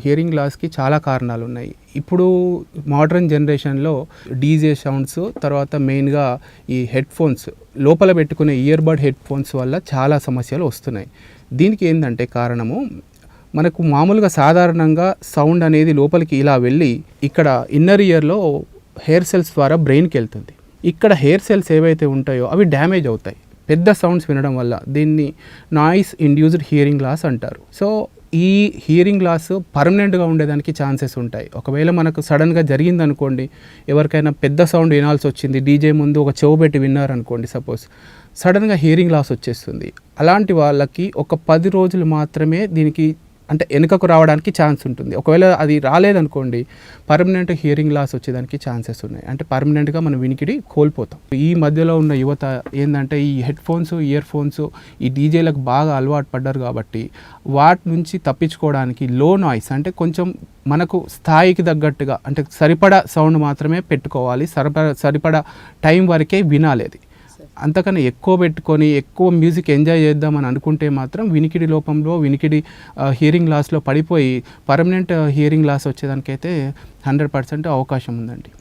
Hearing లాస్కి చాలా కారణాలు ఉన్నాయి. ఇప్పుడు మోడర్న్ జనరేషన్లో డీజే సౌండ్స్, తర్వాత మెయిన్గా ఈ హెడ్ ఫోన్స్, లోపల పెట్టుకునే ఇయర్బడ్ హెడ్ ఫోన్స్ వల్ల చాలా సమస్యలు వస్తున్నాయి. దీనికి ఏంటంటే కారణము, మనకు మామూలుగా సాధారణంగా సౌండ్ అనేది లోపలికి ఇలా వెళ్ళి ఇక్కడ ఇన్నర్ ఇయర్లో హెయిర్ సెల్స్ ద్వారా బ్రెయిన్కి వెళ్తుంది. ఇక్కడ హెయిర్ సెల్స్ ఏవైతే ఉంటాయో అవి డ్యామేజ్ అవుతాయి పెద్ద సౌండ్స్ వినడం వల్ల. దీన్ని నాయిస్ ఇండ్యూస్డ్ హియరింగ్ లాస్ అంటారు. సో ఈ హియరింగ్ లాస్ పర్మనెంట్గా ఉండేదానికి ఛాన్సెస్ ఉంటాయి. ఒకవేళ మనకు సడన్గా జరిగిందనుకోండి, ఎవరికైనా పెద్ద సౌండ్ వినాల్సి వచ్చింది, డీజే ముందు ఒక చెవు పెట్టి విన్నారనుకోండి, సపోజ్ సడన్గా హియరింగ్ లాస్ వచ్చేస్తుంది. అలాంటి వాళ్ళకి ఒక 10 రోజులు మాత్రమే దీనికి అంటే వెనుకకు రావడానికి ఛాన్స్ ఉంటుంది. ఒకవేళ అది రాలేదనుకోండి, పర్మనెంట్ హియరింగ్ లాస్ వచ్చేదానికి ఛాన్సెస్ ఉన్నాయి. అంటే పర్మనెంట్గా మనం వినికిడి కోల్పోతాం. ఈ మధ్యలో ఉన్న యువత ఏంటంటే ఈ హెడ్ ఫోన్స్, ఇయర్ ఫోన్స్, ఈ డీజేలకు బాగా అలవాటు పడ్డారు కాబట్టి వాటి నుంచి తప్పించుకోవడానికి లో నాయిస్ అంటే కొంచెం మనకు స్థాయికి తగ్గట్టుగా అంటే సరిపడా సౌండ్ మాత్రమే పెట్టుకోవాలి, సరిపడా టైం వరకే వినాలి. అది అంతకన్నా ఎక్కువ పెట్టుకొని ఎక్కువ మ్యూజిక్ ఎంజాయ్ చేద్దామని అనుకుంటే మాత్రం వినికిడి లోపంలో, వినికిడి హియరింగ్ లాస్లో పడిపోయి పర్మనెంట్ హియరింగ్ లాస్ వచ్చేదానికైతే 100% అవకాశం ఉందండి.